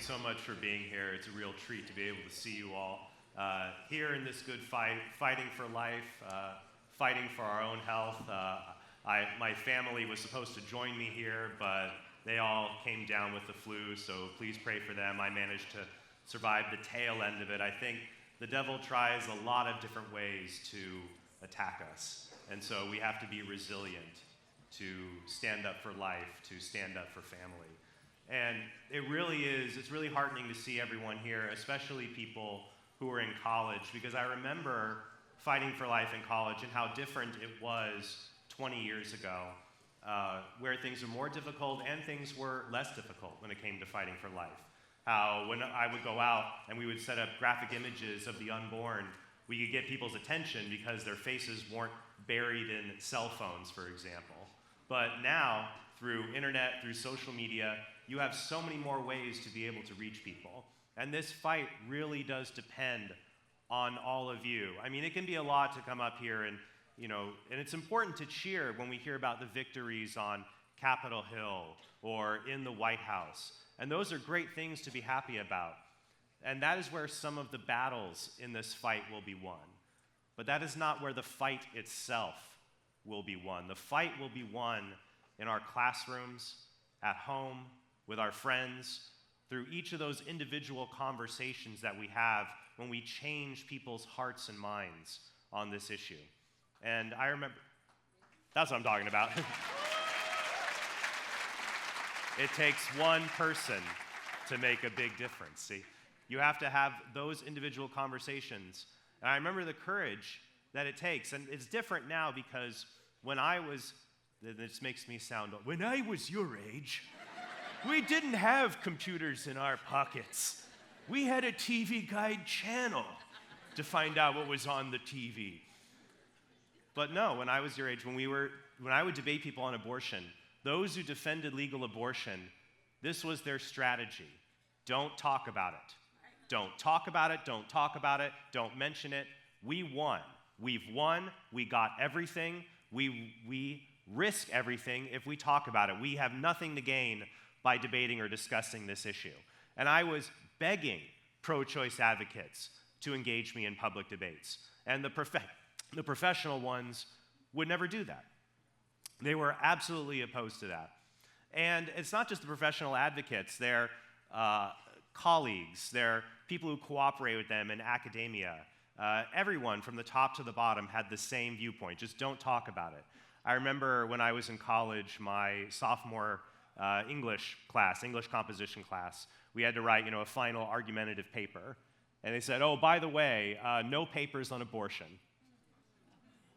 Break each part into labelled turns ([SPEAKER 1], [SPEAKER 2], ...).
[SPEAKER 1] so much for being here. It's a real treat to be able to see you all here in this good fight, fighting for life, fighting for our own health. My family was supposed to join me here, but they all came down with the flu, so please pray for them. I managed to survive the tail end of it. I think the devil tries a lot of different ways to attack us, and so we have to be resilient to stand up for life, to stand up for family. And it's really heartening to see everyone here, especially people who are in college, because I remember fighting for life in college and how different it was 20 years ago, where things were more difficult and things were less difficult when it came to fighting for life. How when I would go out and we would set up graphic images of the unborn, we could get people's attention because their faces weren't buried in cell phones, for example. But now, through internet, through social media, you have so many more ways to be able to reach people. And this fight really does depend on all of you. I mean, it can be a lot to come up here and it's important to cheer when we hear about the victories on Capitol Hill or in the White House. And those are great things to be happy about. And that is where some of the battles in this fight will be won. But that is not where the fight itself will be won. The fight will be won in our classrooms, at home, with our friends, through each of those individual conversations that we have when we change people's hearts and minds on this issue. And I remember, that's what I'm talking about. It takes one person to make a big difference. See, you have to have those individual conversations. And I remember the courage that it takes. And it's different now because when I was, this makes me sound old, when I was your age, we didn't have computers in our pockets. We had a TV Guide channel to find out what was on the TV. But no, when I was your age, when I would debate people on abortion, those who defended legal abortion, this was their strategy. Don't talk about it. Don't talk about it, don't talk about it, don't mention it. We won. We've won, we got everything. We risk everything if we talk about it. We have nothing to gain by debating or discussing this issue. And I was begging pro-choice advocates to engage me in public debates. And the professional ones would never do that. They were absolutely opposed to that. And it's not just the professional advocates, they're colleagues, they're people who cooperate with them in academia. Everyone from the top to the bottom had the same viewpoint, just don't talk about it. I remember when I was in college, my sophomore English composition class, we had to write a final argumentative paper. And they said, oh, by the way, no papers on abortion.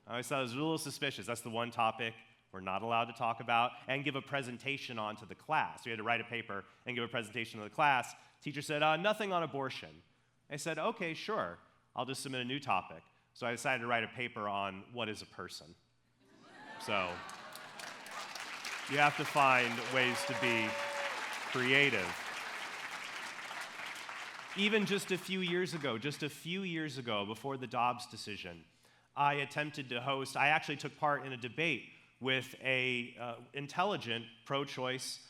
[SPEAKER 1] I always thought it was a little suspicious. That's the one topic we're not allowed to talk about and give a presentation on to the class. We had to write a paper and give a presentation to the class. Teacher said, nothing on abortion. I said, okay, sure. I'll just submit a new topic. So I decided to write a paper on what is a person. So you have to find ways to be creative. Even just a few years ago, before the Dobbs decision, I actually took part in a debate with a intelligent pro-choice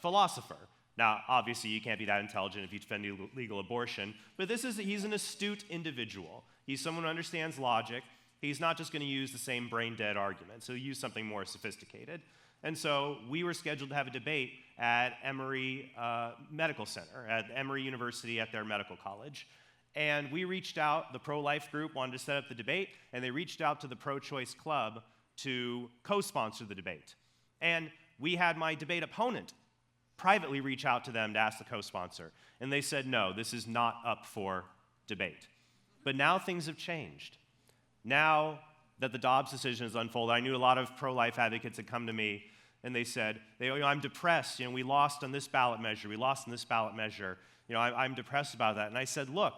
[SPEAKER 1] philosopher. Now, obviously, you can't be that intelligent if you defend legal abortion, but he's an astute individual. He's someone who understands logic. He's not just going to use the same brain-dead argument, so he'll use something more sophisticated. And so we were scheduled to have a debate at Emory Medical Center, at Emory University at their medical college. And we reached out, the pro-life group wanted to set up the debate, and they reached out to the pro-choice club to co-sponsor the debate. And we had my debate opponent privately reach out to them to ask the co-sponsor. And they said, no, this is not up for debate. But now things have changed. Now that the Dobbs decision has unfolded, I knew a lot of pro-life advocates had come to me and they said, I'm depressed, we lost on this ballot measure, I'm depressed about that. And I said, look,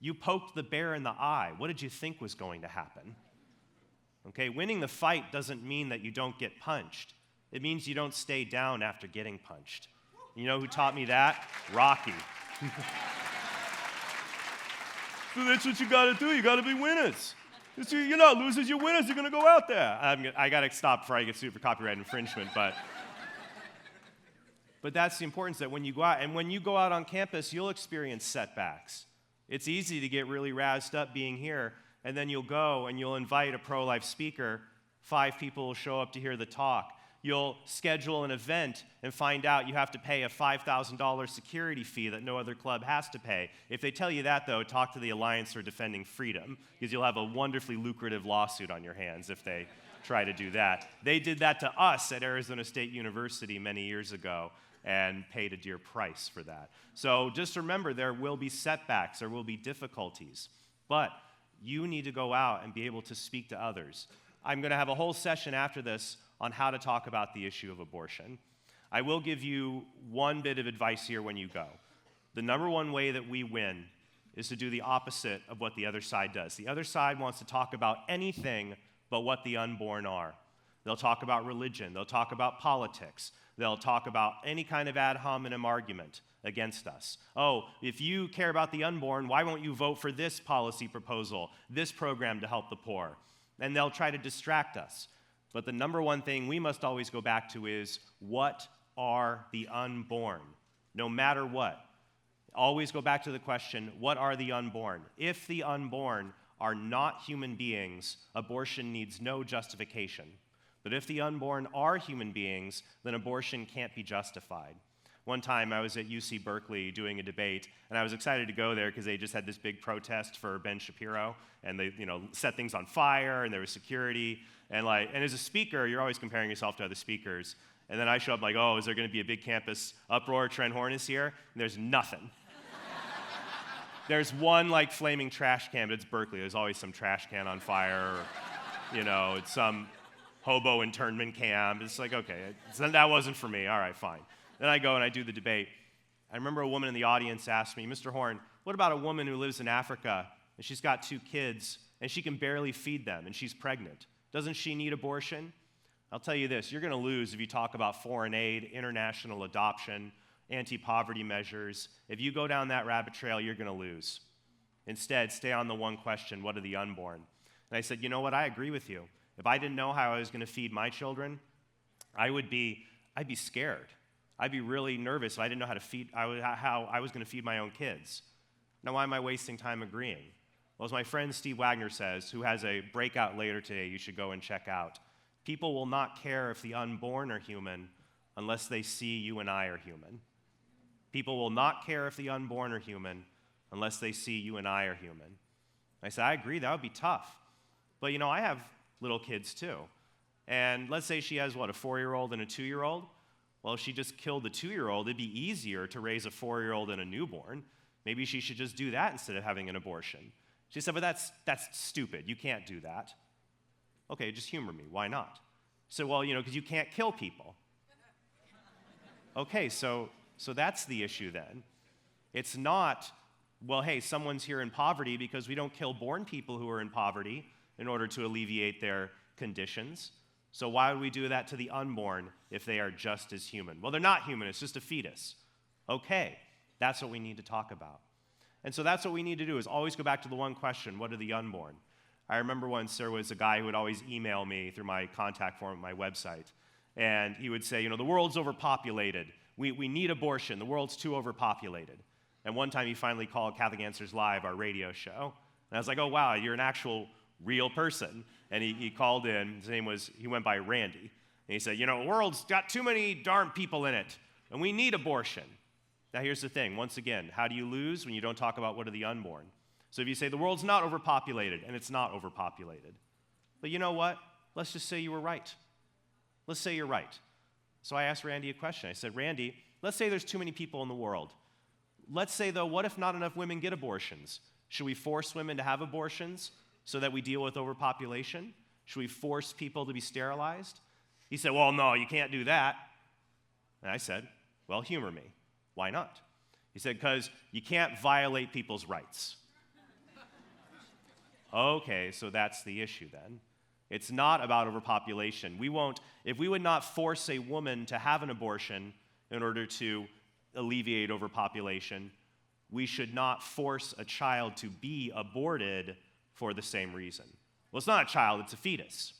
[SPEAKER 1] you poked the bear in the eye. What did you think was going to happen? Okay, winning the fight doesn't mean that you don't get punched. It means you don't stay down after getting punched. You know who taught me that? Rocky. So that's what you gotta do. You gotta be winners. You're not losers, you're winners. You're gonna go out there. I gotta stop before I get sued for copyright infringement, but But that's the importance that when you go out, and when you go out on campus, you'll experience setbacks. It's easy to get really razzed up being here, and then you'll go and you'll invite a pro-life speaker. 5 people will show up to hear the talk. You'll schedule an event and find out you have to pay a $5,000 security fee that no other club has to pay. If they tell you that, though, talk to the Alliance for Defending Freedom, because you'll have a wonderfully lucrative lawsuit on your hands if they try to do that. They did that to us at Arizona State University many years ago and paid a dear price for that. So just remember, there will be setbacks, there will be difficulties, but you need to go out and be able to speak to others. I'm going to have a whole session after this on how to talk about the issue of abortion. I will give you one bit of advice here when you go. The number one way that we win is to do the opposite of what the other side does. The other side wants to talk about anything but what the unborn are. They'll talk about religion. They'll talk about politics. They'll talk about any kind of ad hominem argument against us. Oh, if you care about the unborn, why won't you vote for this policy proposal, this program to help the poor? And they'll try to distract us. But the number one thing we must always go back to is, what are the unborn? No matter what. Always go back to the question, what are the unborn? If the unborn are not human beings, abortion needs no justification. But if the unborn are human beings, then abortion can't be justified. One time I was at UC Berkeley doing a debate, and I was excited to go there because they just had this big protest for Ben Shapiro, and they, set things on fire, and there was security, and as a speaker, you're always comparing yourself to other speakers. And then I show up like, oh, is there going to be a big campus uproar? Trent Horn is here, and there's nothing. There's one flaming trash can, but it's Berkeley. There's always some trash can on fire, or, it's some hobo internment camp. It's like, okay, that wasn't for me. All right, fine. Then I go and I do the debate. I remember a woman in the audience asked me, Mr. Horn, what about a woman who lives in Africa and she's got 2 kids and she can barely feed them and she's pregnant? Doesn't she need abortion? I'll tell you this, you're going to lose if you talk about foreign aid, international adoption, anti-poverty measures. If you go down that rabbit trail, you're going to lose. Instead, stay on the one question, what are the unborn? And I said, you know what, I agree with you. If I didn't know how I was going to feed my children, I'd be scared. I'd be really nervous if I didn't know how I was going to feed my own kids. Now, why am I wasting time agreeing? Well, as my friend Steve Wagner says, who has a breakout later today you should go and check out, people will not care if the unborn are human unless they see you and I are human. People will not care if the unborn are human unless they see you and I are human. I said, I agree, that would be tough. But, I have little kids too. And let's say she has, a 4-year-old and a 2-year-old? Well, if she just killed the 2-year-old, it'd be easier to raise a 4-year-old and a newborn. Maybe she should just do that instead of having an abortion. She said, but that's stupid. You can't do that. Okay, just humor me. Why not? So, well, because you can't kill people. Okay, so that's the issue then. It's not, well, hey, someone's here in poverty because we don't kill born people who are in poverty in order to alleviate their conditions. So why would we do that to the unborn if they are just as human? Well, they're not human, it's just a fetus. Okay, that's what we need to talk about. And so that's what we need to do, is always go back to the one question, what are the unborn? I remember once there was a guy who would always email me through my contact form at my website, and he would say, the world's overpopulated. We need abortion. The world's too overpopulated. And one time he finally called Catholic Answers Live, our radio show, and I was like, oh, wow, you're an actual real person. And he called in, he went by Randy, and he said, the world's got too many darn people in it, and we need abortion. Now here's the thing, once again, how do you lose when you don't talk about what are the unborn? So if you say the world's not overpopulated, and it's not overpopulated, but you know what? Let's just say you were right. Let's say you're right. So I asked Randy a question. I said, Randy, let's say there's too many people in the world. Let's say, though, what if not enough women get abortions? Should we force women to have abortions so that we deal with overpopulation? Should we force people to be sterilized? He said, well, no, you can't do that. And I said, well, humor me. Why not? He said, because you can't violate people's rights. Okay, so that's the issue then. It's not about overpopulation. If we would not force a woman to have an abortion in order to alleviate overpopulation, we should not force a child to be aborted for the same reason. Well, it's not a child, it's a fetus.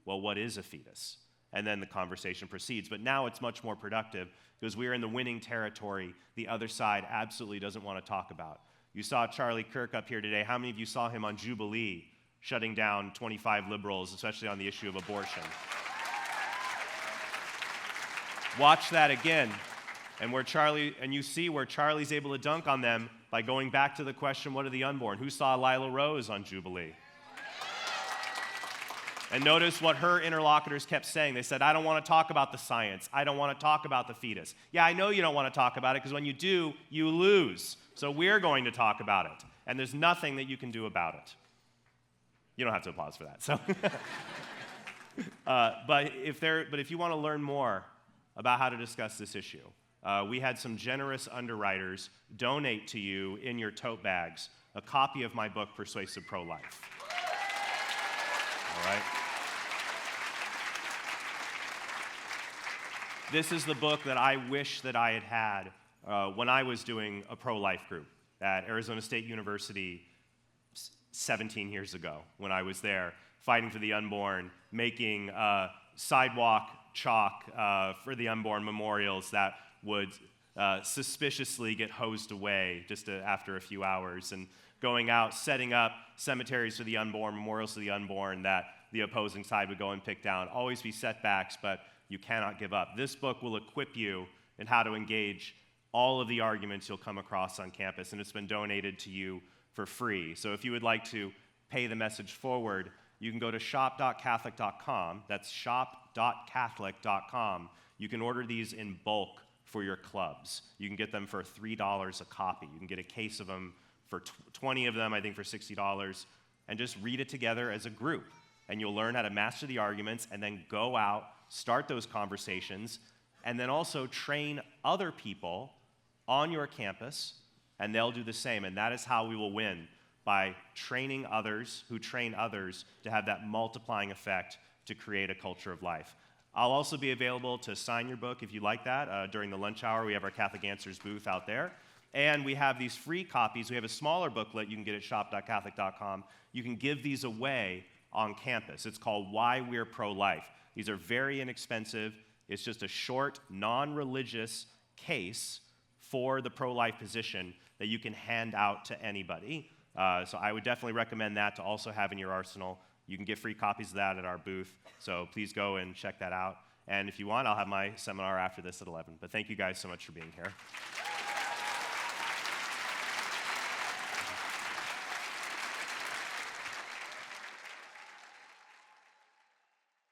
[SPEAKER 1] Well, what is a fetus? and then the conversation proceeds. But now it's much more productive because we're in the winning territory the other side absolutely doesn't want to talk about. You saw Charlie Kirk up here today. How many of you saw him on Jubilee shutting down 25 liberals, especially on the issue of abortion? Watch that again. And you see where Charlie's able to dunk on them by going back to the question, what are the unborn? Who saw Lila Rose on Jubilee? And notice what her interlocutors kept saying. They said, I don't want to talk about the science. I don't want to talk about the fetus. Yeah, I know you don't want to talk about it because when you do, you lose. So we're going to talk about it. And there's nothing that you can do about it. You don't have to applause for that. So, but if you want to learn more about how to discuss this issue, we had some generous underwriters donate to you in your tote bags a copy of my book, Persuasive Pro-Life. All right? This is the book that I wish that I had had when I was doing a pro-life group at Arizona State University 17 years ago when I was there fighting for the unborn, making sidewalk chalk for the unborn memorials that would suspiciously get hosed away just after a few hours, and going out, setting up cemeteries for the unborn, memorials to the unborn that the opposing side would go and pick down. Always be setbacks, but you cannot give up. This book will equip you in how to engage all of the arguments you'll come across on campus, and it's been donated to you for free. So if you would like to pay the message forward, you can go to shop.catholic.com. That's shop.catholic.com. You can order these in bulk for your clubs. You can get them for $3 a copy. You can get a case of them for 20 of them, I think, for $60, and just read it together as a group. And you'll learn how to master the arguments and then go out, start those conversations, and then also train other people on your campus, and they'll do the same. And that is how we will win, by training others who train others to have that multiplying effect to create a culture of life. I'll also be available to sign your book if you like that. During the lunch hour, we have our Catholic Answers booth out there. And we have these free copies. We have a smaller booklet you can get at shop.catholic.com. You can give these away on campus. It's called Why We're Pro-Life. These are very inexpensive. It's just a short, non-religious case for the pro-life position that you can hand out to anybody. So I would definitely recommend that to also have in your arsenal. You can get free copies of that at our booth, so please go and check that out. And if you want, I'll have my seminar after this at 11. But thank you guys so much for being here.